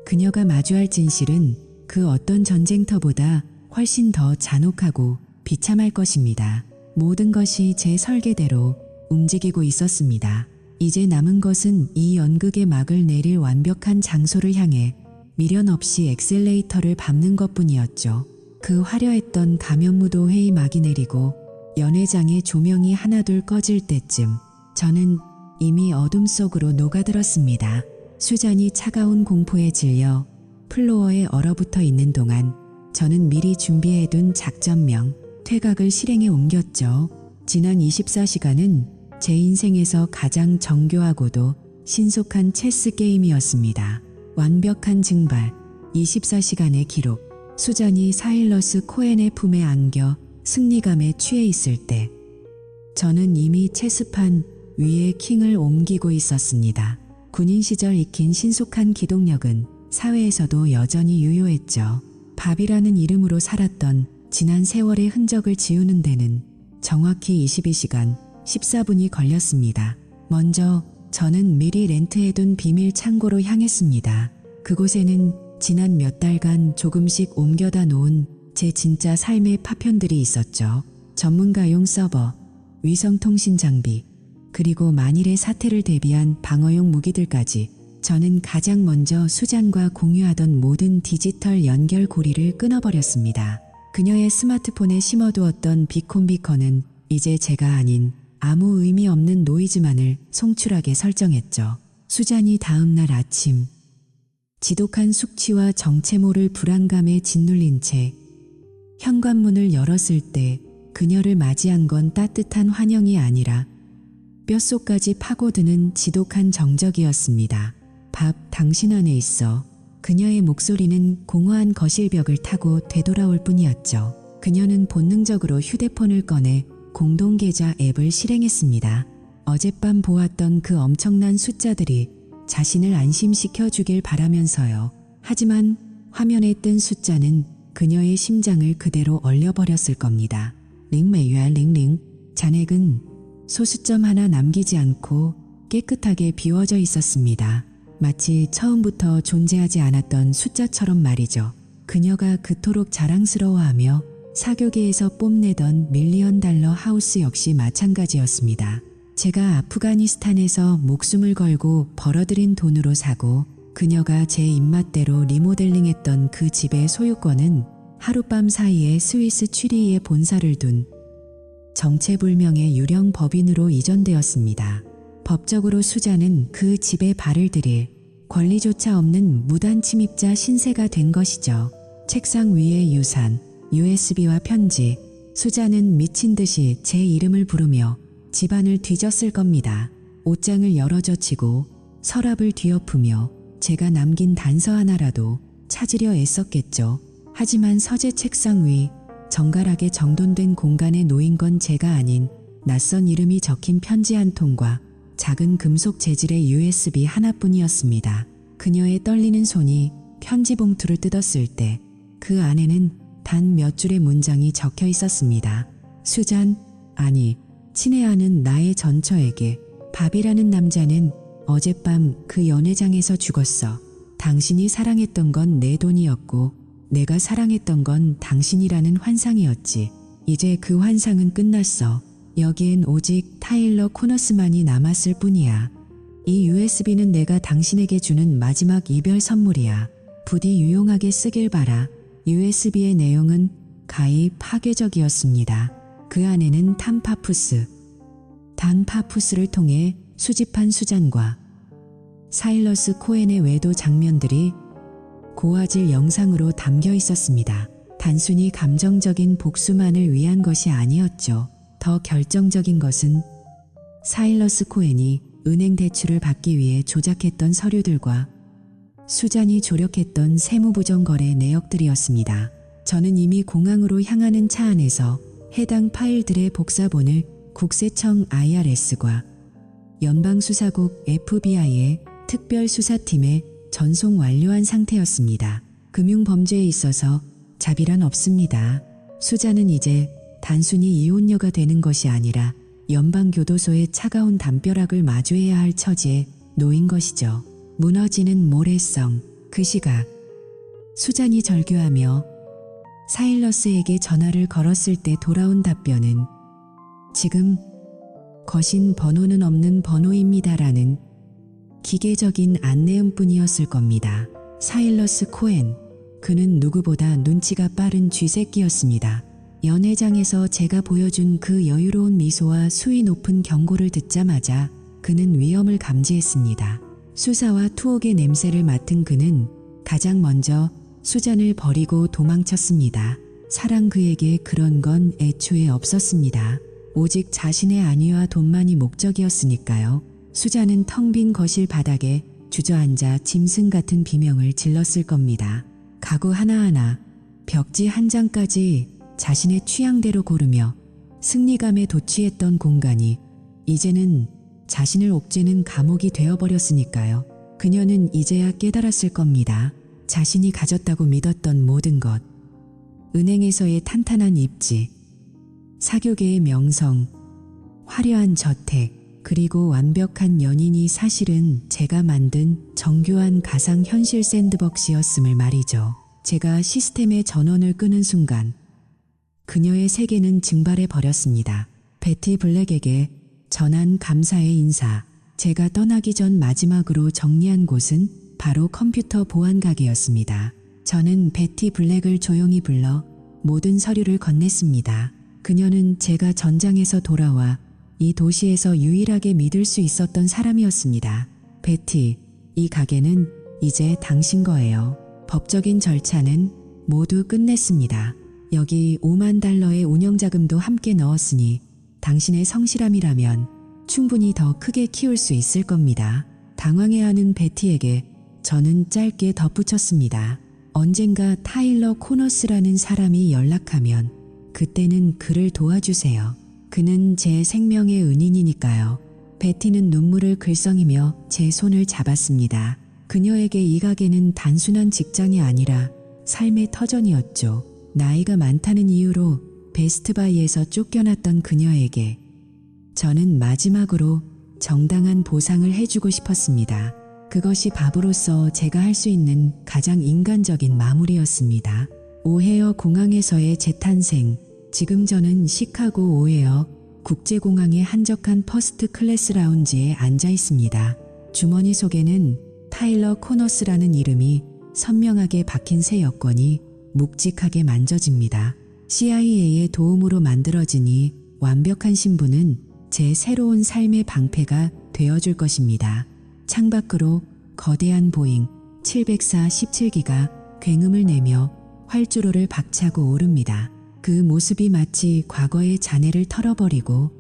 Speaker 1: 그녀가 마주할 진실은 그 어떤 전쟁터보다 훨씬 더 잔혹하고 비참할 것입니다. 모든 것이 제 설계대로 움직이고 있었습니다. 이제 남은 것은 이 연극의 막을 내릴 완벽한 장소를 향해 미련 없이 엑셀레이터를 밟는 것뿐이었죠. 그 화려했던 가면무도회의 막이 내리고 연회장의 조명이 하나둘 꺼질 때쯤 저는 이미 어둠 속으로 녹아들었습니다. 수잔이 차가운 공포에 질려 플로어에 얼어붙어 있는 동안 저는 미리 준비해둔 작전명 퇴각을 실행에 옮겼죠. 지난 24시간은 제 인생에서 가장 정교하고도 신속한 체스 게임이었습니다. 완벽한 증발, 24시간의 기록. 수잔이 사일러스 코엔의 품에 안겨 승리감에 취해 있을 때 저는 이미 체스판 위에 킹을 옮기고 있었습니다. 군인 시절 익힌 신속한 기동력은 사회에서도 여전히 유효했죠. 밥이라는 이름으로 살았던 지난 세월의 흔적을 지우는 데는 정확히 22시간 14분이 걸렸습니다. 먼저 저는 미리 렌트해둔 비밀 창고로 향했습니다. 그곳에는 지난 몇 달간 조금씩 옮겨다 놓은 제 진짜 삶의 파편들이 있었죠. 전문가용 서버, 위성통신 장비, 그리고 만일의 사태를 대비한 방어용 무기들까지. 저는 가장 먼저 수잔과 공유하던 모든 디지털 연결 고리를 끊어버렸습니다. 그녀의 스마트폰에 심어두었던 비콘비컨은 이제 제가 아닌 아무 의미 없는 노이즈만을 송출하게 설정했죠. 수잔이 다음 날 아침 지독한 숙취와 정체모를 불안감에 짓눌린 채 현관문을 열었을 때 그녀를 맞이한 건 따뜻한 환영이 아니라 뼛속까지 파고드는 지독한 정적이었습니다. 밥, 당신 안에 있어. 그녀의 목소리는 공허한 거실벽을 타고 되돌아올 뿐이었죠. 그녀는 본능적으로 휴대폰을 꺼내 공동계좌 앱을 실행했습니다. 어젯밤 보았던 그 엄청난 숫자들이 자신을 안심시켜 주길 바라면서요. 하지만 화면에 뜬 숫자는 그녀의 심장을 그대로 얼려버렸을 겁니다. 링메유알 링링. 잔액은 소수점 하나 남기지 않고 깨끗하게 비워져 있었습니다. 마치 처음부터 존재하지 않았던 숫자처럼 말이죠. 그녀가 그토록 자랑스러워하며 사교계에서 뽐내던 밀리언 달러 하우스 역시 마찬가지였습니다. 제가 아프가니스탄에서 목숨을 걸고 벌어들인 돈으로 사고 그녀가 제 입맛대로 리모델링했던 그 집의 소유권은 하룻밤 사이에 스위스 취리히에 본사를 둔 정체불명의 유령 법인으로 이전되었습니다. 법적으로 수잔은 그 집에 발을 들일 권리조차 없는 무단 침입자 신세가 된 것이죠. 책상 위의 유산, USB와 편지, 수잔은 미친 듯이 제 이름을 부르며 집안을 뒤졌을 겁니다. 옷장을 열어젖히고 서랍을 뒤엎으며 제가 남긴 단서 하나라도 찾으려 애썼겠죠. 하지만 서재 책상 위 정갈하게 정돈된 공간에 놓인 건 제가 아닌 낯선 이름이 적힌 편지 한 통과 작은 금속 재질의 USB 하나뿐이었습니다. 그녀의 떨리는 손이 편지 봉투를 뜯었을 때 그 안에는 단 몇 줄의 문장이 적혀 있었습니다. 수잔, 아니, 친애하는 나의 전처에게 밥이라는 남자는 어젯밤 그 연회장에서 죽었어. 당신이 사랑했던 건 내 돈이었고 내가 사랑했던 건 당신이라는 환상이었지. 이제 그 환상은 끝났어. 여기엔 오직 타일러 코너스만이 남았을 뿐이야. 이 USB는 내가 당신에게 주는 마지막 이별 선물이야. 부디 유용하게 쓰길 바라. USB의 내용은 가히 파괴적이었습니다. 그 안에는 단 파푸스를 통해 수집한 수잔과 사일러스 코엔의 외도 장면들이 고화질 영상으로 담겨 있었습니다. 단순히 감정적인 복수만을 위한 것이 아니었죠. 더 결정적인 것은 사일러스 코엔이 은행 대출을 받기 위해 조작했던 서류들과 수잔이 조력했던 세무부정 거래 내역들이었습니다. 저는 이미 공항으로 향하는 차 안에서 해당 파일들의 복사본을 국세청 IRS과 연방수사국 FBI의 특별수사팀에 전송 완료한 상태였습니다. 금융범죄에 있어서 자비란 없습니다. 수잔은 이제 단순히 이혼녀가 되는 것이 아니라 연방교도소의 차가운 담벼락을 마주해야 할 처지에 놓인 것이죠. 무너지는 모래성. 그 시각 수잔이 절규하며 사일러스에게 전화를 걸었을 때 돌아온 답변은 지금 거신 번호는 없는 번호입니다라는 기계적인 안내음뿐이었을 겁니다. 사일러스 코엔, 그는 누구보다 눈치가 빠른 쥐새끼였습니다. 연회장에서 제가 보여준 그 여유로운 미소와 수위 높은 경고를 듣자마자 그는 위험을 감지했습니다. 수사와 투옥의 냄새를 맡은 그는 가장 먼저 수잔을 버리고 도망쳤습니다. 사랑 그에게 그런 건 애초에 없었습니다. 오직 자신의 안위와 돈만이 목적이었으니까요. 수잔은 텅 빈 거실 바닥에 주저앉아 짐승 같은 비명을 질렀을 겁니다. 가구 하나하나, 벽지 한 장까지 자신의 취향대로 고르며 승리감에 도취했던 공간이 이제는 자신을 옥죄는 감옥이 되어버렸으니까요. 그녀는 이제야 깨달았을 겁니다. 자신이 가졌다고 믿었던 모든 것, 은행에서의 탄탄한 입지, 사교계의 명성, 화려한 저택, 그리고 완벽한 연인이 사실은 제가 만든 정교한 가상현실 샌드벅스였음을 말이죠. 제가 시스템의 전원을 끄는 순간 그녀의 세계는 증발해 버렸습니다. 베티 블랙에게 전한 감사의 인사. 제가 떠나기 전 마지막으로 정리한 곳은 바로 컴퓨터 보안 가게였습니다. 저는 베티 블랙을 조용히 불러 모든 서류를 건넸습니다. 그녀는 제가 전장에서 돌아와 이 도시에서 유일하게 믿을 수 있었던 사람이었습니다. 베티, 이 가게는 이제 당신 거예요. 법적인 절차는 모두 끝냈습니다. 여기 $50,000의 운영자금도 함께 넣었으니 당신의 성실함이라면 충분히 더 크게 키울 수 있을 겁니다. 당황해하는 베티에게 저는 짧게 덧붙였습니다. 언젠가 타일러 코너스라는 사람이 연락하면 그때는 그를 도와주세요. 그는 제 생명의 은인이니까요. 베티는 눈물을 글썽이며 제 손을 잡았습니다. 그녀에게 이 가게는 단순한 직장이 아니라 삶의 터전이었죠. 나이가 많다는 이유로 베스트바이에서 쫓겨났던 그녀에게 저는 마지막으로 정당한 보상을 해주고 싶었습니다. 그것이 바보로서 제가 할 수 있는 가장 인간적인 마무리였습니다. 오헤어 공항에서의 재탄생. 지금 저는 시카고 오헤어 국제공항의 한적한 퍼스트 클래스 라운지에 앉아 있습니다. 주머니 속에는 타일러 코너스라는 이름이 선명하게 박힌 새 여권이 묵직하게 만져집니다. CIA의 도움으로 만들어지니 완벽한 신분은 제 새로운 삶의 방패가 되어줄 것입니다. 창밖으로 거대한 보잉 704 17기가 굉음을 내며 활주로를 박차고 오릅니다. 그 모습이 마치 과거의 잔해를 털어버리고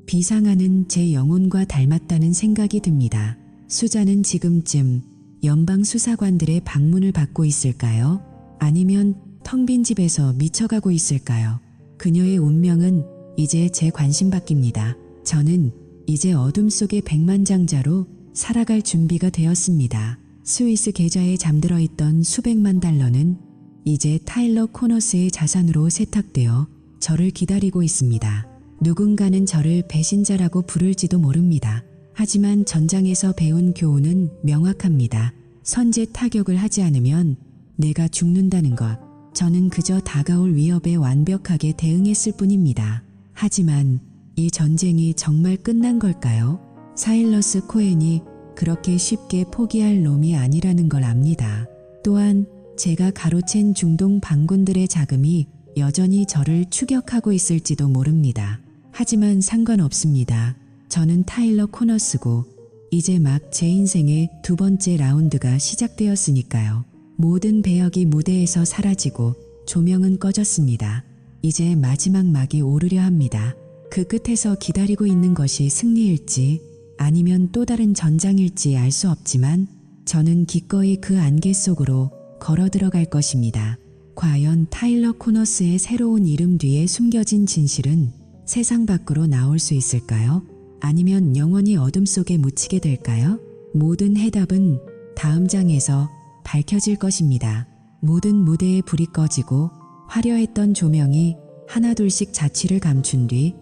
Speaker 1: 비상하는 제 영혼과 닮았다는 생각이 듭니다. 수잔은 지금쯤 연방수사관들의 방문을 받고 있을까요? 아니면 텅 빈 집에서 미쳐가고 있을까요? 그녀의 운명은 이제 제 관심 밖입니다. 저는 이제 어둠 속의 백만장자로 살아갈 준비가 되었습니다. 스위스 계좌에 잠들어 있던 수백만 달러는 이제 타일러 코너스의 자산으로 세탁되어 저를 기다리고 있습니다. 누군가는 저를 배신자라고 부를지도 모릅니다. 하지만 전장에서 배운 교훈은 명확합니다. 선제 타격을 하지 않으면 내가 죽는다는 것. 저는 그저 다가올 위협에 완벽하게 대응했을 뿐입니다. 하지만 이 전쟁이 정말 끝난 걸까요? 사일러스 코헨이 그렇게 쉽게 포기할 놈이 아니라는 걸 압니다. 또한 제가 가로챈 중동 반군들의 자금이 여전히 저를 추격하고 있을지도 모릅니다. 하지만 상관없습니다. 저는 타일러 코너스고 이제 막 제 인생의 두 번째 라운드가 시작되었으니까요. 모든 배역이 무대에서 사라지고 조명은 꺼졌습니다. 이제 마지막 막이 오르려 합니다. 그 끝에서 기다리고 있는 것이 승리일지 아니면 또 다른 전장일지 알 수 없지만 저는 기꺼이 그 안개 속으로 걸어 들어갈 것입니다. 과연 타일러 코너스의 새로운 이름 뒤에 숨겨진 진실은 세상 밖으로 나올 수 있을까요? 아니면 영원히 어둠 속에 묻히게 될까요? 모든 해답은 다음 장에서 밝혀질 것입니다. 모든 무대에 불이 꺼지고 화려했던 조명이 하나둘씩 자취를 감춘 뒤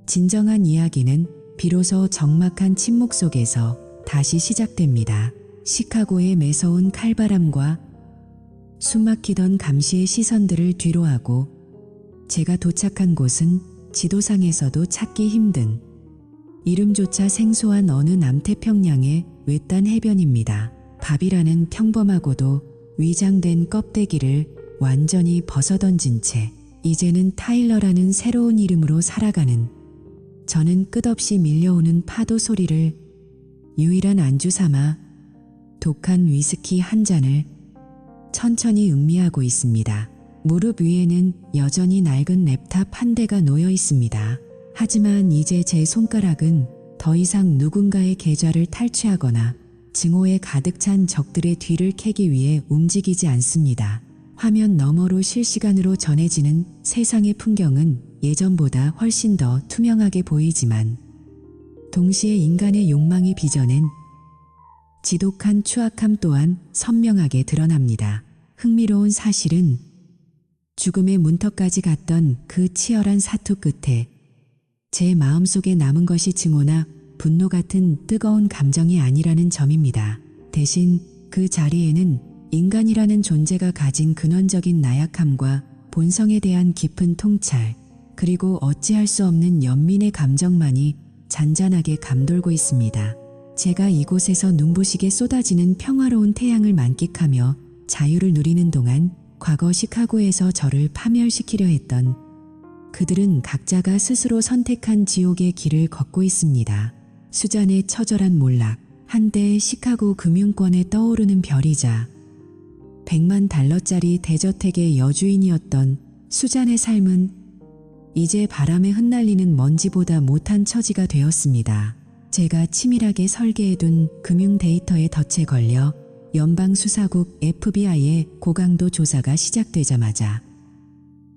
Speaker 1: 진정한 이야기는 비로소 적막한 침묵 속에서 다시 시작됩니다. 시카고의 매서운 칼바람과 숨막히던 감시의 시선들을 뒤로하고 제가 도착한 곳은 지도상에서도 찾기 힘든 이름조차 생소한 어느 남태평양의 외딴 해변입니다. 밥이라는 평범하고도 위장된 껍데기를 완전히 벗어던진 채 이제는 타일러라는 새로운 이름으로 살아가는 저는 끝없이 밀려오는 파도 소리를 유일한 안주 삼아 독한 위스키 한 잔을 천천히 음미하고 있습니다. 무릎 위에는 여전히 낡은 랩탑 한 대가 놓여 있습니다. 하지만 이제 제 손가락은 더 이상 누군가의 계좌를 탈취하거나 증오에 가득 찬 적들의 뒤를 캐기 위해 움직이지 않습니다. 화면 너머로 실시간으로 전해지는 세상의 풍경은 예전보다 훨씬 더 투명하게 보이지만 동시에 인간의 욕망이 빚어낸 지독한 추악함 또한 선명하게 드러납니다. 흥미로운 사실은 죽음의 문턱까지 갔던 그 치열한 사투 끝에 제 마음속에 남은 것이 증오나 분노 같은 뜨거운 감정이 아니라는 점입니다. 대신 그 자리에는 인간이라는 존재가 가진 근원적인 나약함과 본성에 대한 깊은 통찰, 그리고 어찌할 수 없는 연민의 감정만이 잔잔하게 감돌고 있습니다. 제가 이곳에서 눈부시게 쏟아지는 평화로운 태양을 만끽하며 자유를 누리는 동안 과거 시카고에서 저를 파멸시키려 했던 그들은 각자가 스스로 선택한 지옥의 길을 걷고 있습니다. 수잔의 처절한 몰락, 한때 시카고 금융권에 떠오르는 별이자 $100만 대저택의 여주인이었던 수잔의 삶은 이제 바람에 흩날리는 먼지보다 못한 처지가 되었습니다. 제가 치밀하게 설계해둔 금융 데이터의 덫에 걸려 연방수사국 FBI의 고강도 조사가 시작되자마자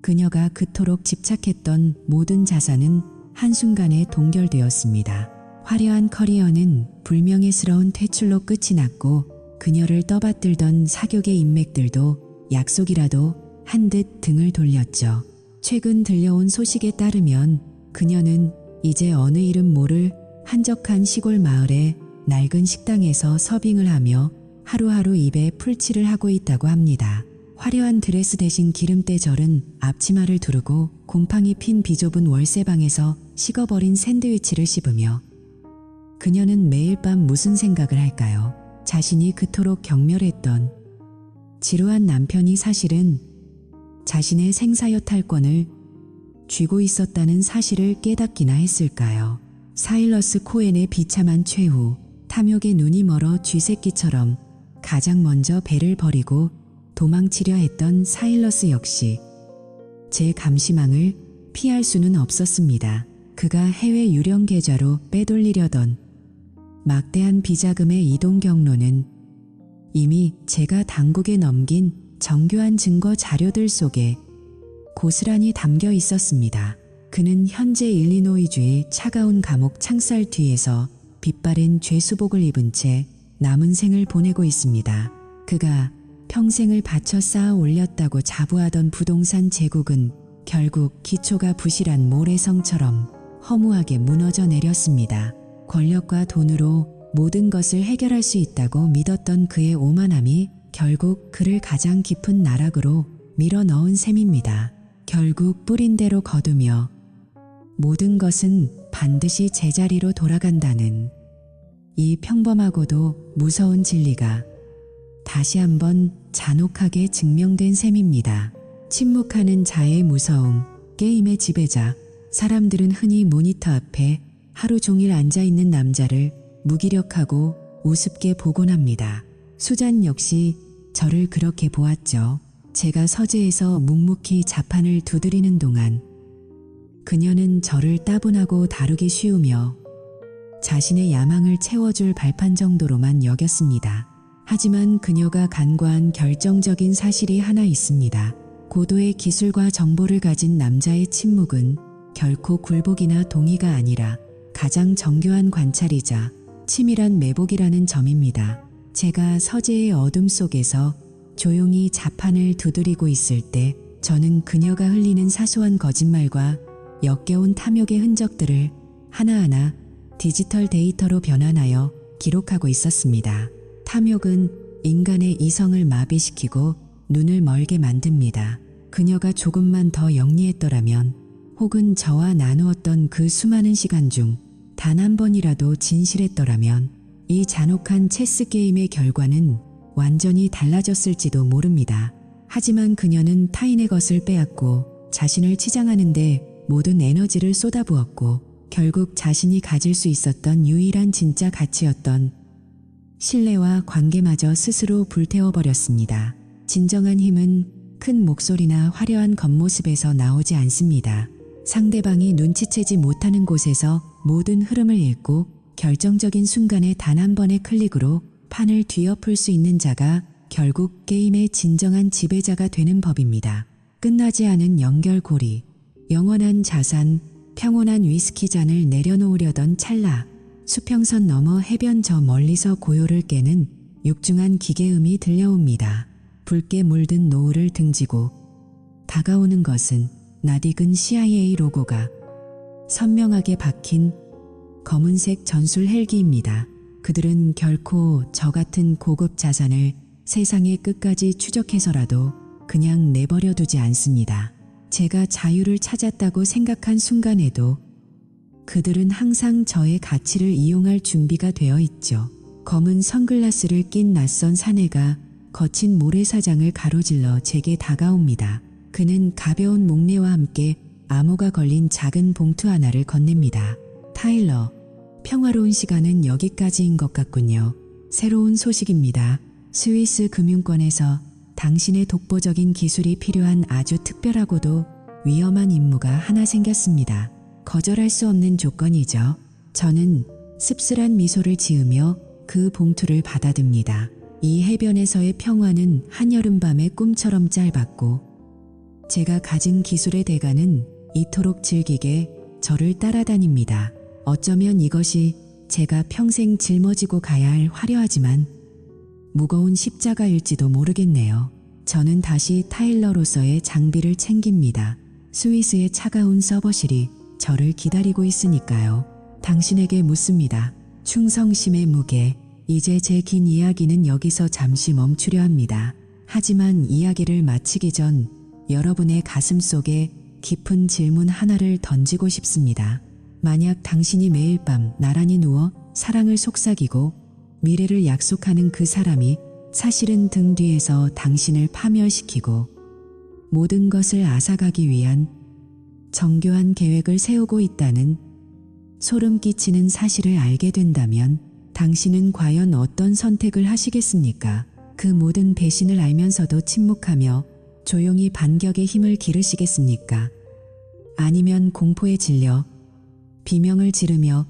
Speaker 1: 그녀가 그토록 집착했던 모든 자산은 한순간에 동결되었습니다. 화려한 커리어는 불명예스러운 퇴출로 끝이 났고 그녀를 떠받들던 사교계 인맥들도 약속이라도 한 듯 등을 돌렸죠. 최근 들려온 소식에 따르면 그녀는 이제 어느 이름 모를 한적한 시골 마을의 낡은 식당에서 서빙을 하며 하루하루 입에 풀칠을 하고 있다고 합니다. 화려한 드레스 대신 기름때 절은 앞치마를 두르고 곰팡이 핀 비좁은 월세방에서 식어버린 샌드위치를 씹으며 그녀는 매일 밤 무슨 생각을 할까요? 자신이 그토록 경멸했던 지루한 남편이 사실은 자신의 생사여탈권을 쥐고 있었다는 사실을 깨닫기나 했을까요? 사일러스 코헨의 비참한 최후, 탐욕에 눈이 멀어 쥐새끼처럼 가장 먼저 배를 버리고 도망치려 했던 사일러스 역시 제 감시망을 피할 수는 없었습니다. 그가 해외 유령 계좌로 빼돌리려던 막대한 비자금의 이동 경로는 이미 제가 당국에 넘긴 정교한 증거 자료들 속에 고스란히 담겨 있었습니다. 그는 현재 일리노이주의 차가운 감옥 창살 뒤에서 빛바랜 죄수복을 입은 채 남은 생을 보내고 있습니다. 그가 평생을 바쳐 쌓아 올렸다고 자부하던 부동산 제국은 결국 기초가 부실한 모래성처럼 허무하게 무너져 내렸습니다. 권력과 돈으로 모든 것을 해결할 수 있다고 믿었던 그의 오만함이 결국 그를 가장 깊은 나락으로 밀어 넣은 셈입니다. 결국 뿌린 대로 거두며 모든 것은 반드시 제자리로 돌아간다는 이 평범하고도 무서운 진리가 다시 한번 잔혹하게 증명된 셈입니다. 침묵하는 자의 무서움, 게임의 지배자. 사람들은 흔히 모니터 앞에 하루 종일 앉아있는 남자를 무기력하고 우습게 보곤 합니다. 수잔 역시 저를 그렇게 보았죠. 제가 서재에서 묵묵히 자판을 두드리는 동안 그녀는 저를 따분하고 다루기 쉬우며 자신의 야망을 채워줄 발판 정도로만 여겼습니다. 하지만 그녀가 간과한 결정적인 사실이 하나 있습니다. 고도의 기술과 정보를 가진 남자의 침묵은 결코 굴복이나 동의가 아니라 가장 정교한 관찰이자 치밀한 매복이라는 점입니다. 제가 서재의 어둠 속에서 조용히 자판을 두드리고 있을 때 저는 그녀가 흘리는 사소한 거짓말과 역겨운 탐욕의 흔적들을 하나하나 디지털 데이터로 변환하여 기록하고 있었습니다. 탐욕은 인간의 이성을 마비시키고 눈을 멀게 만듭니다. 그녀가 조금만 더 영리했더라면, 혹은 저와 나누었던 그 수많은 시간 중 단 한 번이라도 진실했더라면 이 잔혹한 체스 게임의 결과는 완전히 달라졌을지도 모릅니다. 하지만 그녀는 타인의 것을 빼앗고 자신을 치장하는 데 모든 에너지를 쏟아부었고, 결국 자신이 가질 수 있었던 유일한 진짜 가치였던 신뢰와 관계마저 스스로 불태워버렸습니다. 진정한 힘은 큰 목소리나 화려한 겉모습에서 나오지 않습니다. 상대방이 눈치채지 못하는 곳에서 모든 흐름을 읽고 결정적인 순간에 단 한 번의 클릭으로 판을 뒤엎을 수 있는 자가 결국 게임의 진정한 지배자가 되는 법입니다. 끝나지 않은 연결고리, 영원한 자산, 평온한 위스키 잔을 내려놓으려던 찰나, 수평선 너머 해변 저 멀리서 고요를 깨는 육중한 기계음이 들려옵니다. 붉게 물든 노을을 등지고 다가오는 것은 낯익은 CIA 로고가 선명하게 박힌 검은색 전술 헬기입니다. 그들은 결코 저 같은 고급 자산을 세상의 끝까지 추적해서라도 그냥 내버려 두지 않습니다. 제가 자유를 찾았다고 생각한 순간에도 그들은 항상 저의 가치를 이용할 준비가 되어 있죠. 검은 선글라스를 낀 낯선 사내가 거친 모래사장을 가로질러 제게 다가옵니다. 그는 가벼운 목례와 함께 암호가 걸린 작은 봉투 하나를 건넵니다. 타일러, 평화로운 시간은 여기까지인 것 같군요. 새로운 소식입니다. 스위스 금융권에서 당신의 독보적인 기술이 필요한 아주 특별하고도 위험한 임무가 하나 생겼습니다. 거절할 수 없는 조건이죠. 저는 씁쓸한 미소를 지으며 그 봉투를 받아듭니다. 이 해변에서의 평화는 한여름밤의 꿈처럼 짧았고, 제가 가진 기술의 대가는 이토록 질기게 저를 따라다닙니다. 어쩌면 이것이 제가 평생 짊어지고 가야 할 화려하지만 무거운 십자가일지도 모르겠네요. 저는 다시 타일러로서의 장비를 챙깁니다. 스위스의 차가운 서버실이 저를 기다리고 있으니까요. 당신에게 묻습니다. 충성심의 무게. 이제 제 긴 이야기는 여기서 잠시 멈추려 합니다. 하지만 이야기를 마치기 전 여러분의 가슴 속에 깊은 질문 하나를 던지고 싶습니다. 만약 당신이 매일 밤 나란히 누워 사랑을 속삭이고 미래를 약속하는 그 사람이 사실은 등 뒤에서 당신을 파멸시키고 모든 것을 앗아가기 위한 정교한 계획을 세우고 있다는 소름 끼치는 사실을 알게 된다면 당신은 과연 어떤 선택을 하시겠습니까? 그 모든 배신을 알면서도 침묵하며 조용히 반격의 힘을 기르시겠습니까? 아니면 공포에 질려 비명을 지르며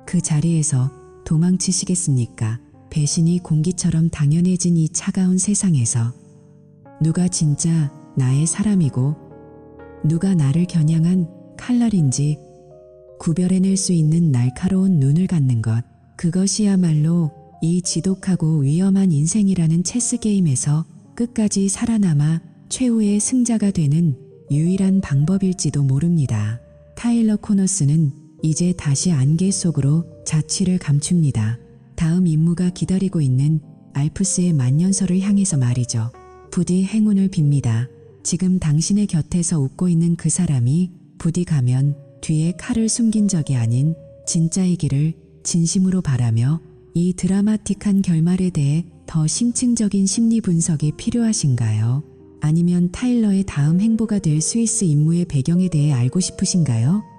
Speaker 1: 그 자리에서 도망치시겠습니까? 배신이 공기처럼 당연해진 이 차가운 세상에서 누가 진짜 나의 사람이고 누가 나를 겨냥한 칼날인지 구별해낼 수 있는 날카로운 눈을 갖는 것, 그것이야말로 이 지독하고 위험한 인생이라는 체스 게임에서 끝까지 살아남아 최후의 승자가 되는 유일한 방법일지도 모릅니다. 타일러 코너스는 이제 다시 안개 속으로 자취를 감춥니다. 다음 임무가 기다리고 있는 알프스의 만년설을 향해서 말이죠. 부디 행운을 빕니다. 지금 당신의 곁에서 웃고 있는 그 사람이 부디 가면 뒤에 칼을 숨긴 적이 아닌 진짜이기를 진심으로 바라며 이 드라마틱한 결말에 대해 더 심층적인 심리 분석이 필요하신가요? 아니면 타일러의 다음 행보가 될 스위스 임무의 배경에 대해 알고 싶으신가요?